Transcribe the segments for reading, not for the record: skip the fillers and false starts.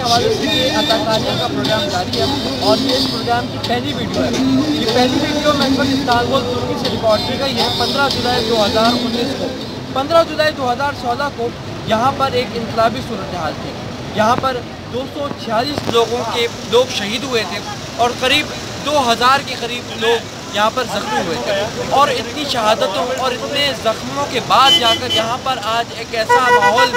हवाले से ये अदाकारियों का प्रोग्राम जारी है और ये इस प्रोग्राम की पहली वीडियो है। ये पहली वीडियो मैं इस्तांबुल तुर्की से रिकॉर्ड की गई है 15 जुलाई 2019 को। 15 जुलाई 2016 को यहाँ पर एक इनकलाबी सूरत हाल थी। यहाँ पर 246 लोग शहीद हुए थे और करीब 2000 के करीब लोग यहाँ पर ज़ख्मी हुए थे। और इतनी शहादतों और इतने ज़ख्मों के बाद जाकर यहाँ पर आज एक ऐसा माहौल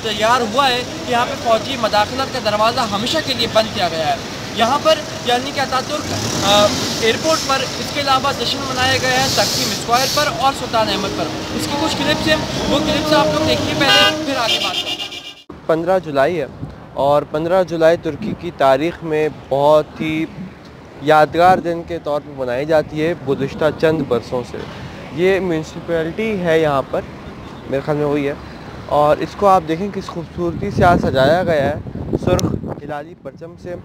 तैयार हुआ है कि यहाँ पे फ़ौजी मदाखलत का दरवाज़ा हमेशा के लिए बंद किया गया है। यहाँ पर यानी कि अतातुर्क एयरपोर्ट पर इसके अलावा जश्न मनाया गया है तकसीम स्क्वायर पर और सुल्तान अहमद पर। इसकी कुछ क्लिप्स हैं, वो क्लिप्स आप लोग देखिए पहले, फिर आगे बात करें। 15 जुलाई है और 15 जुलाई तुर्की की तारीख़ में बहुत ही यादगार दिन के तौर पर मनाई जाती है गुज़िश्ता चंद बरसों से। ये म्यूनसिपैलिटी है यहाँ पर, मेरे ख्याल में वही है, और इसको आप देखें किस खूबसूरती से आज सजाया गया है सुर्ख हिलाली परचम से,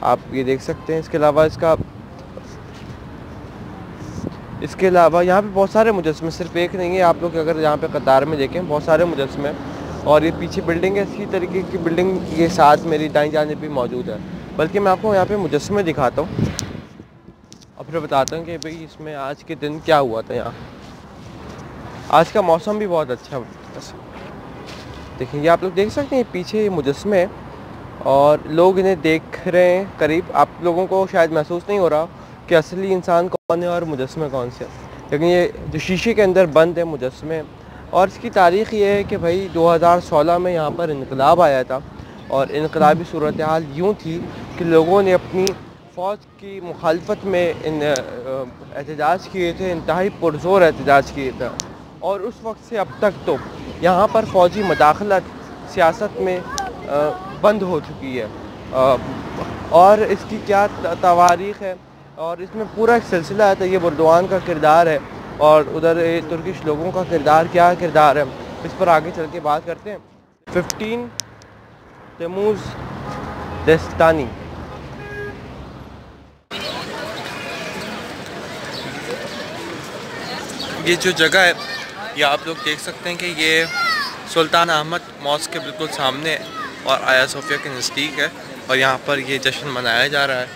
आप ये देख सकते हैं। इसके अलावा यहाँ पे बहुत सारे मुजस्समे, सिर्फ एक नहीं है, आप लोग अगर यहाँ पे कतार में देखें बहुत सारे मुजस्समे। और ये पीछे बिल्डिंग है, इसी तरीके की बिल्डिंग ये साथ मेरी दाईं जानिब भी मौजूद है। बल्कि मैं आपको यहाँ पे मुजस्समे दिखाता हूँ और फिर बताता हूँ कि भाई इसमें आज के दिन क्या हुआ था। यहाँ आज का मौसम भी बहुत अच्छा है। देखिए ये आप लोग देख सकते हैं पीछे ये मुजस्समे है और लोग इन्हें देख रहे हैं करीब। आप लोगों को शायद महसूस नहीं हो रहा कि असली इंसान कौन है और मुजस्समे कौन से, लेकिन ये जो शीशे के अंदर बंद है मुजस्समे। और इसकी तारीख़ ये है कि भाई 2016 में यहाँ पर इनकलाब आया था और इनकलाबी सूरत हाल यूँ थी कि लोगों ने अपनी फ़ौज की मुखालफत में एहतजाज किए थे, इंतहाई पुरज़ोर एहतजाज किए थे। और उस वक्त से अब तक तो यहाँ पर फ़ौजी मदाखलत सियासत में बंद हो चुकी है। और इसकी क्या तवारीख़ है और इसमें पूरा एक सिलसिला है। तो ये बुर्दवान का किरदार है और उधर तुर्किश लोगों का क्या किरदार है, इस पर आगे चल के बात करते हैं। 15 तमूज़ दस्तानी। ये जो जगह है ये आप लोग देख सकते हैं कि ये सुल्तान अहमद मॉस्क के बिल्कुल सामने है और आया सोफिया के नज़दीक है और यहाँ पर ये जश्न मनाया जा रहा है।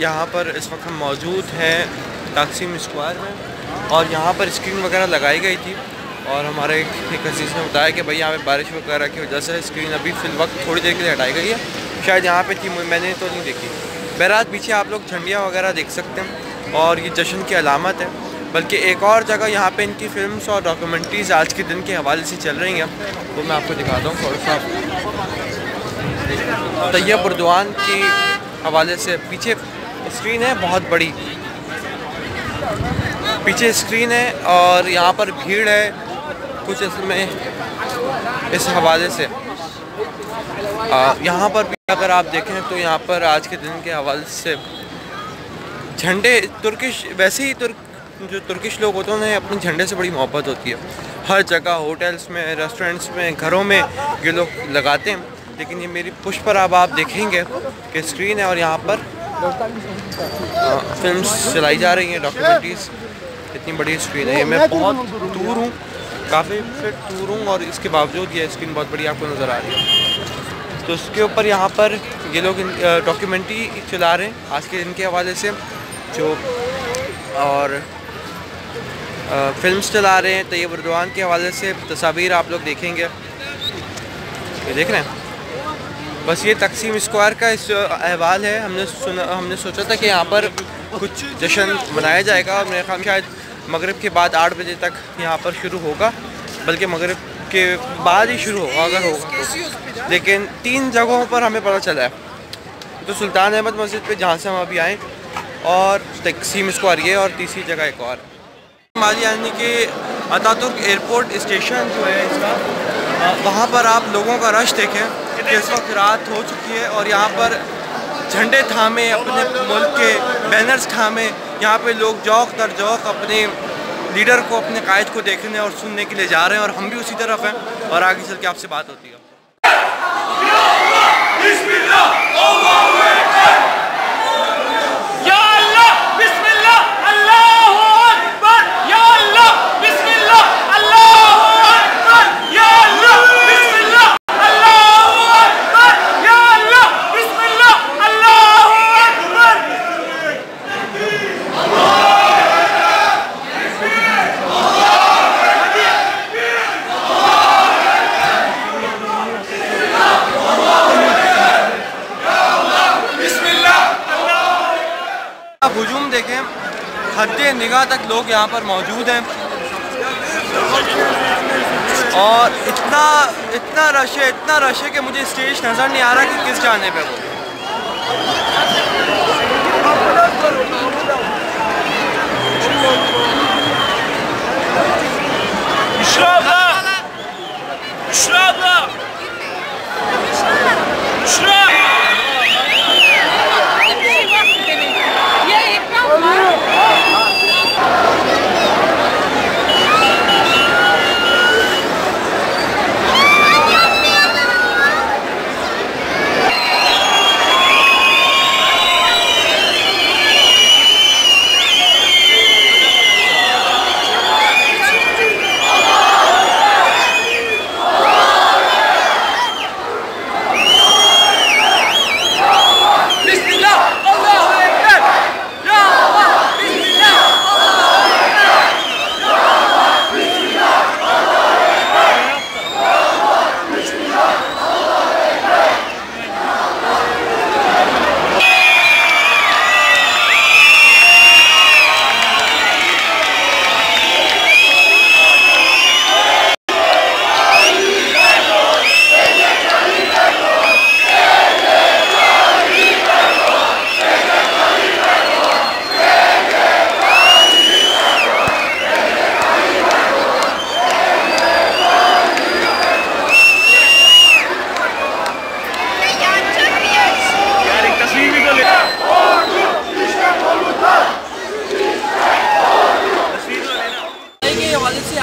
यहाँ पर इस वक्त हम मौजूद हैं तकसीम स्क्वायर में और यहाँ पर स्क्रीन वगैरह लगाई गई थी और हमारे एक अजीज़ ने बताया कि भाई यहाँ पे बारिश वगैरह की वजह से स्क्रीन अभी फ़िल वक्त थोड़ी देर के लिए हटाई गई है। शायद यहाँ पे थी, मैंने तो नहीं देखी। बहरहाल पीछे आप लोग झंडियाँ वगैरह देख सकते हैं और ये जश्न की अलामत है। बल्कि एक और जगह यहाँ पे इनकी फिल्म्स और डॉक्यूमेंट्रीज़ आज के दिन के हवाले से चल रही हैं, वो मैं आपको दिखाता हूँ थोड़ा सा। तैयब बुर्दवान की हवाले से पीछे स्क्रीन है बहुत बड़ी, पीछे स्क्रीन है और यहाँ पर भीड़ है कुछ इसमें इस हवाले से। यहाँ पर भी अगर आप देखें तो यहाँ पर आज के दिन के हवाले से झंडे तुर्किश, वैसे ही जो तुर्किश लोग होते हैं उन्हें अपने झंडे से बड़ी मोहब्बत होती है। हर जगह होटल्स में, रेस्टोरेंट्स में, घरों में ये लोग लगाते हैं। लेकिन ये मेरी पुश पर अब आप देखेंगे कि स्क्रीन है और यहाँ पर फिल्म्स चलाई जा रही हैं, डॉक्यूमेंट्रीज़। इतनी बड़ी स्क्रीन है, ये मैं बहुत दूर हूँ, काफ़ी फिट दूर हूँ और इसके बावजूद ये स्क्रीन बहुत बड़ी आपको नज़र आ रही है। तो उसके ऊपर यहाँ पर ये लोग डॉक्यूमेंट्री चला रहे हैं आज के दिन के हवाले से जो, और फिल्म्स चला रहे हैं तैयब बुर्दवान के हवाले से। तस्वीर आप लोग देखेंगे, ये देख रहे हैं। बस ये तकसीम स्क्वायर का इस अहवाल है। हमने सोचा था कि यहाँ पर कुछ जश्न मनाया जाएगा और मेरे ख्याल शायद मगरिब के बाद 8 बजे तक यहाँ पर शुरू होगा, बल्कि मगरिब के बाद ही शुरू होगा अगर होगा तो। लेकिन 3 जगहों पर हमें पता चला है, तो सुल्तान अहमद मस्जिद पे जहाँ से हम अभी आए, और तकसीम स्क्वायर ये, और तीसरी जगह एक और माली, यानी कि अतातुर्क एयरपोर्ट स्टेशन जो है इसका, वहाँ पर आप लोगों का रश देखें कि इस वक्त रात हो चुकी है और यहाँ पर झंडे थामे, अपने मुल्क के बैनर्स थामे, यहाँ पे लोग जौक दर जौक अपने लीडर को, अपने कायद को देखने और सुनने के लिए जा रहे हैं और हम भी उसी तरफ हैं और आगे चल के आपसे बात होती है। हद्दे निगाह तक लोग यहाँ पर मौजूद हैं और इतना रश है कि मुझे स्टेज नज़र नहीं आ रहा कि किस जाने पे वो।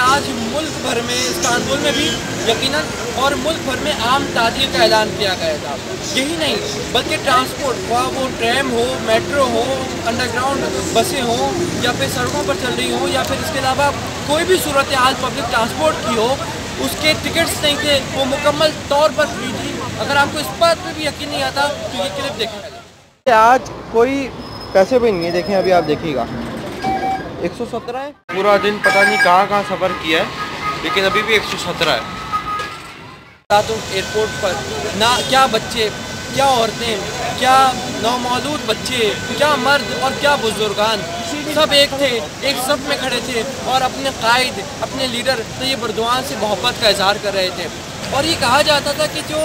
आज मुल्क भर में इस्तांबुल में भी यकीनन और मुल्क भर में आम ताज़िए का ऐलान किया गया था। यही नहीं बल्कि ट्रांसपोर्ट, वो ट्रैम हो, मेट्रो हो, अंडरग्राउंड बसें हो या फिर सड़कों पर चल रही हो या फिर इसके अलावा कोई भी सूरत हाल पब्लिक ट्रांसपोर्ट की हो, उसके टिकट्स नहीं थे, वो मुकम्मल तौर पर फ्री थी। अगर आपको इस बात पर भी यकीन नहीं आता तो ये क्लिप देखें। आज कोई पैसे भी नहीं है, देखें अभी आप देखिएगा 117 है। पूरा दिन पता नहीं कहाँ सफ़र किया है लेकिन अभी भी 117 है। तो एयरपोर्ट पर ना क्या बच्चे, क्या औरतें, क्या नौमौलूद बच्चे, क्या मर्द और क्या बुजुर्गान, सब एक थे, एक सब में खड़े थे और अपने कायद, अपने लीडर तैयब एर्दोआन से मोहब्बत का इजहार कर रहे थे। और ये कहा जाता था कि जो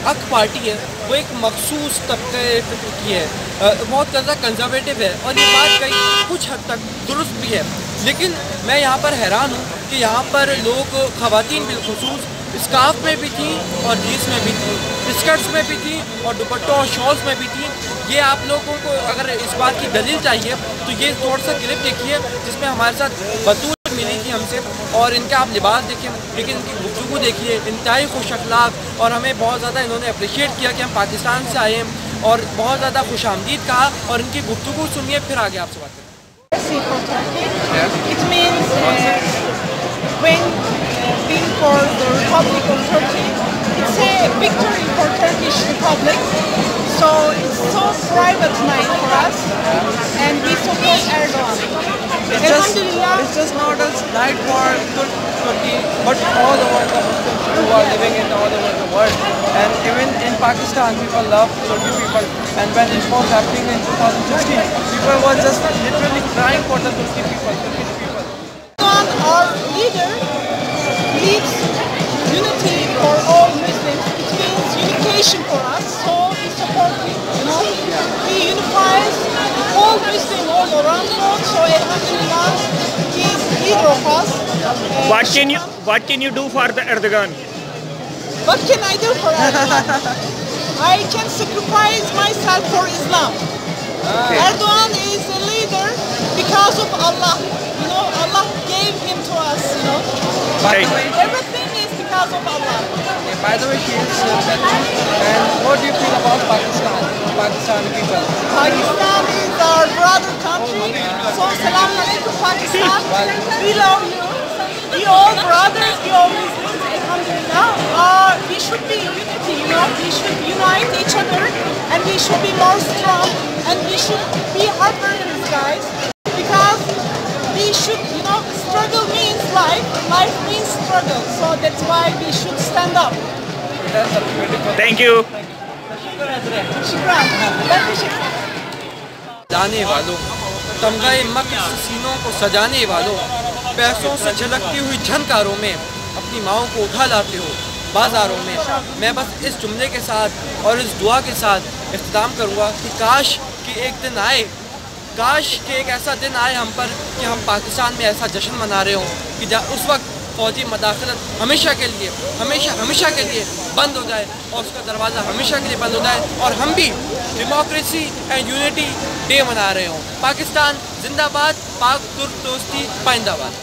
हक पार्टी है वो एक मखसूस तबके की है, बहुत ज़्यादा कंजर्वेटिव है और ये बात कहीं कुछ हद तक दुरुस्त भी है। लेकिन मैं यहाँ पर हैरान हूँ कि यहाँ पर लोग, ख़वातीन बिलखुसूस स्कार्फ में भी थी और जीन्स में भी थी, स्कर्ट्स में भी थी और दुपट्टों और शॉल्स में भी थी। ये आप लोगों को अगर इस बात की दलील चाहिए तो ये थोड़ा सा क्लिप देखिए जिसमें हमारे साथ बतूल मिली थी हमसे और इनका आप लिबास देखिए, लेकिन इनकी गुफ्तगू देखिए, इंतहाई खुश अखलाक और हमें बहुत ज़्यादा इन्होंने अप्रिशिएट किया कि हम पाकिस्तान से आए हैं और बहुत ज़्यादा खुशामदीद कहा। और इनकी गुफ्तगू सुनिए, फिर आगे आपसे बात करें। Being for the Republic of Turkey, it's a victory for Turkish Republic. So it's so private night for us, and we support Erdogan. It's just not a night for Turkey, but all over the Muslims who are living in all over the world. And even in Pakistan, people love Turkey people. And when it was happening in 2016, people were just literally crying for the Turkish people. Erdogan, our leader, leads unity for all Muslims. It means unification for us. So we support him. You know, he unifies all Muslims all around the world. So Alhamdulillah, he is leader of us. What can you do for the Erdogan? What can I do for Erdogan? I can sacrifice myself for Islam. Erdogan is a leader because of Allah. You know, Allah gave him to us. You know, everything is because of Allah. By the way, she is and what do you feel about Pakistan, Pakistani people? Pakistan is our brother country. So salam alaikum Pakistan. We love you. We all brothers. We all Muslims. Alhamdulillah. We should be unity. You know, we should unite each other, and we should be more strong, and we should be hard-workers, guys, because we should, you know, struggle means life. Life means struggle. So that's why we should stand up. Thank you. Shukran. जाने वालों, तमगाए मक्र सीनों को सजाने वालों, पैसों से झलकती हुई झनकारों में अपनी माओं को उठा लाते हो बाज़ारों में। मैं बस इस जुमले के साथ और इस दुआ के साथ इख्तिताम करूँगा कि काश कि एक दिन आए, काश कि एक ऐसा दिन आए हम पर कि हम पाकिस्तान में ऐसा जश्न मना रहे हों कि उस वक्त फ़ौजी मदाखलत हमेशा के लिए बंद हो जाए और उसका दरवाज़ा हमेशा के लिए बंद हो जाए और हम भी डेमोक्रेसी एंड यूनिटी डे मना रहे हों। पाकिस्तान जिंदाबाद, पाक तुर्क दोस्ती पाइंदाबाद।